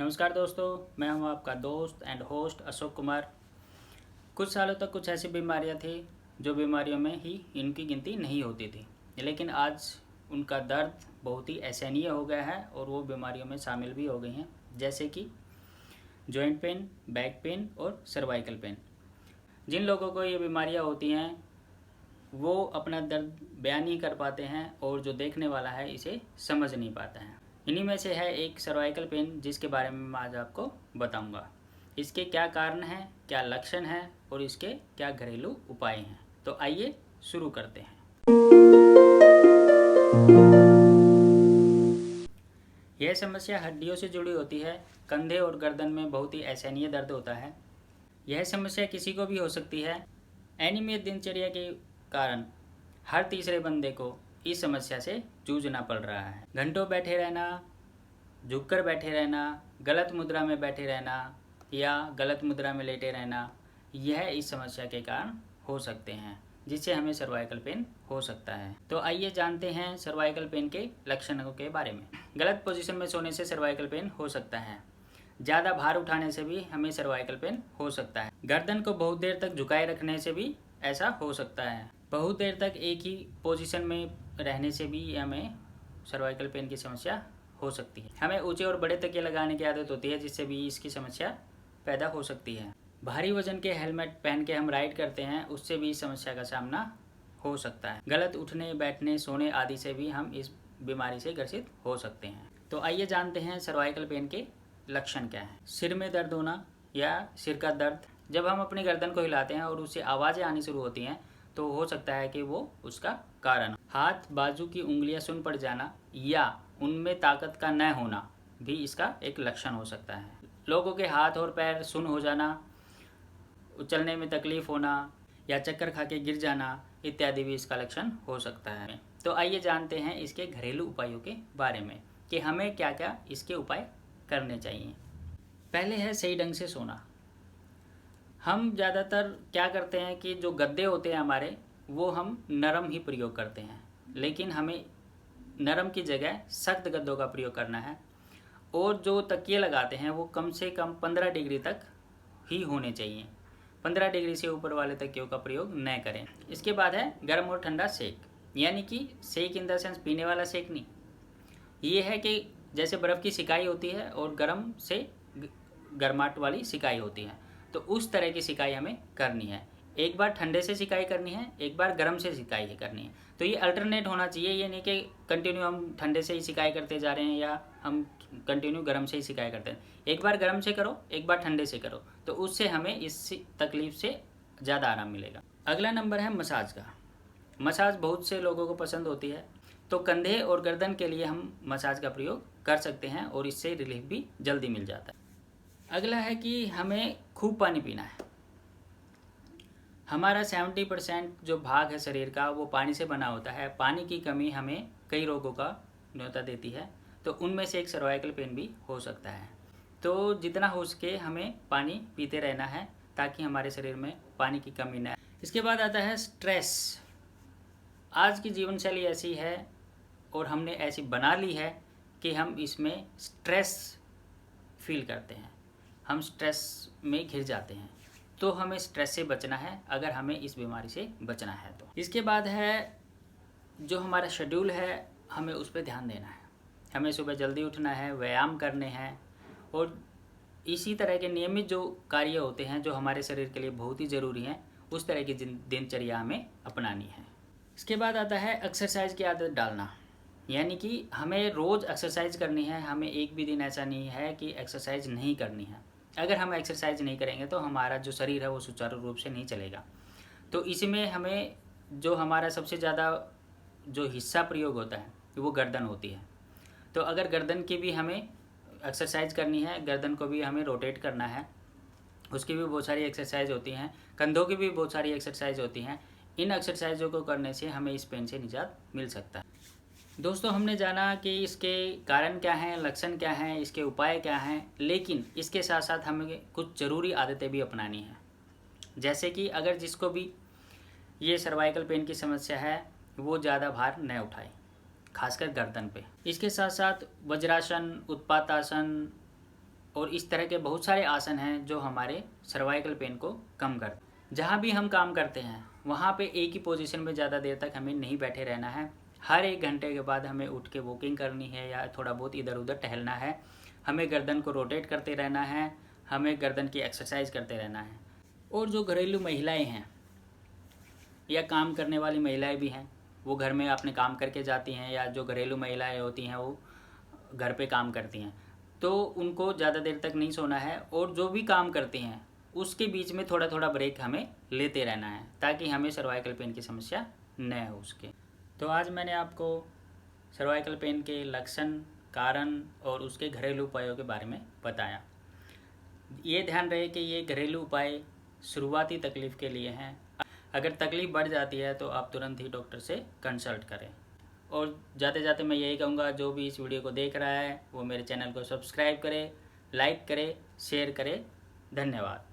नमस्कार दोस्तों, मैं हूं आपका दोस्त एंड होस्ट अशोक कुमार। कुछ सालों तक कुछ ऐसी बीमारियां थी जो बीमारियों में ही इनकी गिनती नहीं होती थी, लेकिन आज उनका दर्द बहुत ही असहनीय हो गया है और वो बीमारियों में शामिल भी हो गई हैं, जैसे कि जॉइंट पेन, बैक पेन और सर्वाइकल पेन। जिन लोगों को ये बीमारियां होती हैं वो अपना दर्द बयान नहीं कर पाते हैं और जो देखने वाला है इसे समझ नहीं पाता है। इन्हीं में से है एक सर्वाइकल पेन, जिसके बारे में मैं आज आपको बताऊंगा। इसके क्या कारण हैं, क्या लक्षण हैं और इसके क्या घरेलू उपाय हैं। तो आइए शुरू करते हैं। यह समस्या हड्डियों से जुड़ी होती है। कंधे और गर्दन में बहुत ही असहनीय दर्द होता है। यह समस्या किसी को भी हो सकती है। अनियमित दिनचर्या के कारण हर तीसरे बंदे को इस समस्या से जूझना पड़ रहा है। घंटों बैठे रहना, झुककर बैठे रहना, गलत मुद्रा में बैठे रहना या गलत मुद्रा में लेटे रहना, यह इस समस्या के कारण हो सकते हैं, जिससे हमें सर्वाइकल पेन हो सकता है। तो आइए जानते हैं सर्वाइकल पेन के लक्षणों के बारे में। गलत पोजीशन में सोने से सर्वाइकल पेन हो सकता है। ज़्यादा भार उठाने से भी हमें सर्वाइकल पेन हो सकता है। गर्दन को बहुत देर तक झुकाए रखने से भी ऐसा हो सकता है। बहुत देर तक एक ही पोजीशन में रहने से भी हमें सर्वाइकल पेन की समस्या हो सकती है। हमें ऊंचे और बड़े तकिए लगाने की आदत होती है, जिससे भी इसकी समस्या पैदा हो सकती है। भारी वजन के हेलमेट पहन के हम राइड करते हैं, उससे भी इस समस्या का सामना हो सकता है। गलत उठने, बैठने, सोने आदि से भी हम इस बीमारी से ग्रसित हो सकते हैं। तो आइए जानते हैं सर्वाइकल पेन के लक्षण क्या हैं। सिर में दर्द होना या सिर का दर्द। जब हम अपनी गर्दन को हिलाते हैं और उससे आवाज़ें आनी शुरू होती हैं तो हो सकता है कि वो उसका कारण। हाथ, बाजू की उंगलियां सुन्न पड़ जाना या उनमें ताकत का न होना भी इसका एक लक्षण हो सकता है। लोगों के हाथ और पैर सुन्न हो जाना, चलने में तकलीफ होना या चक्कर खा के गिर जाना इत्यादि भी इसका लक्षण हो सकता है। तो आइए जानते हैं इसके घरेलू उपायों के बारे में कि हमें क्या क्या इसके उपाय करने चाहिए। पहले है सही ढंग से सोना। हम ज़्यादातर क्या करते हैं कि जो गद्दे होते हैं हमारे, वो हम नरम ही प्रयोग करते हैं, लेकिन हमें नरम की जगह सख्त गद्दों का प्रयोग करना है। और जो तकिए लगाते हैं वो कम से कम 15 डिग्री तक ही होने चाहिए। 15 डिग्री से ऊपर वाले तकियों का प्रयोग न करें। इसके बाद है गर्म और ठंडा सेक, यानी कि सेक इन द सेंस पीने वाला सेक नहीं। ये है कि जैसे बर्फ़ की सिकाई होती है और गर्म से गर्माहट वाली सिकाई होती है, तो उस तरह की सिकाई हमें करनी है। एक बार ठंडे से सिकाई करनी है, एक बार गर्म से सिकाई करनी है। तो ये अल्टरनेट होना चाहिए, ये नहीं कि कंटिन्यू हम ठंडे से ही सिकाई करते जा रहे हैं या हम कंटिन्यू गर्म से ही सिकाई करते हैं। एक बार गर्म से करो, एक बार ठंडे से करो, तो उससे हमें इस तकलीफ से ज़्यादा आराम मिलेगा। अगला नंबर है मसाज का। मसाज बहुत से लोगों को पसंद होती है, तो कंधे और गर्दन के लिए हम मसाज का प्रयोग कर सकते हैं और इससे रिलीफ भी जल्दी मिल जाता है। अगला है कि हमें खूब पानी पीना है। हमारा 70% जो भाग है शरीर का वो पानी से बना होता है। पानी की कमी हमें कई रोगों का न्योता देती है, तो उनमें से एक सर्वाइकल पेन भी हो सकता है। तो जितना हो सके हमें पानी पीते रहना है ताकि हमारे शरीर में पानी की कमी न आए। इसके बाद आता है स्ट्रेस। आज की जीवन शैली ऐसी है और हमने ऐसी बना ली है कि हम इसमें स्ट्रेस फील करते हैं, हम स्ट्रेस में घिर जाते हैं। तो हमें स्ट्रेस से बचना है अगर हमें इस बीमारी से बचना है तो। इसके बाद है जो हमारा शेड्यूल है, हमें उस पर ध्यान देना है। हमें सुबह जल्दी उठना है, व्यायाम करने हैं और इसी तरह के नियमित जो कार्य होते हैं जो हमारे शरीर के लिए बहुत ही ज़रूरी हैं, उस तरह की दिनचर्या हमें अपनानी है। इसके बाद आता है एक्सरसाइज की आदत डालना, यानी कि हमें रोज़ एक्सरसाइज करनी है। हमें एक भी दिन ऐसा नहीं है कि एक्सरसाइज नहीं करनी है। अगर हम एक्सरसाइज नहीं करेंगे तो हमारा जो शरीर है वो सुचारू रूप से नहीं चलेगा। तो इसमें हमें जो हमारा सबसे ज़्यादा जो हिस्सा प्रयोग होता है वो गर्दन होती है। तो अगर गर्दन की भी हमें एक्सरसाइज करनी है, गर्दन को भी हमें रोटेट करना है, उसकी भी बहुत सारी एक्सरसाइज होती हैं। कंधों की भी बहुत सारी एक्सरसाइज होती हैं। इन एक्सरसाइजों को करने से हमें इस पेन से निजात मिल सकता है। दोस्तों, हमने जाना कि इसके कारण क्या हैं, लक्षण क्या हैं, इसके उपाय क्या हैं, लेकिन इसके साथ साथ हमें कुछ ज़रूरी आदतें भी अपनानी हैं। जैसे कि अगर जिसको भी ये सर्वाइकल पेन की समस्या है वो ज़्यादा भार न उठाए, खासकर गर्दन पे। इसके साथ साथ वज्रासन, उत्पातासन, और इस तरह के बहुत सारे आसन हैं जो हमारे सर्वाइकल पेन को कम करते। जहाँ भी हम काम करते हैं वहाँ पे एक ही पोजीशन में ज़्यादा देर तक हमें नहीं बैठे रहना है। हर 1 घंटे के बाद हमें उठ के वॉकिंग करनी है या थोड़ा बहुत इधर उधर टहलना है। हमें गर्दन को रोटेट करते रहना है, हमें गर्दन की एक्सरसाइज करते रहना है। और जो घरेलू महिलाएं हैं या काम करने वाली महिलाएं भी हैं, वो घर में अपने काम करके जाती हैं, या जो घरेलू महिलाएं होती हैं वो घर पे काम करती हैं, तो उनको ज़्यादा देर तक नहीं सोना है। और जो भी काम करती हैं उसके बीच में थोड़ा थोड़ा ब्रेक हमें लेते रहना है, ताकि हमें सर्वाइकल पेन की समस्या न हो उसके। तो आज मैंने आपको सर्वाइकल पेन के लक्षण, कारण और उसके घरेलू उपायों के बारे में बताया। ये ध्यान रहे कि ये घरेलू उपाय शुरुआती तकलीफ़ के लिए हैं। अगर तकलीफ़ बढ़ जाती है तो आप तुरंत ही डॉक्टर से कंसल्ट करें। और जाते जाते मैं यही कहूँगा, जो भी इस वीडियो को देख रहा है वो मेरे चैनल को सब्सक्राइब करे, लाइक करे, शेयर करे। धन्यवाद।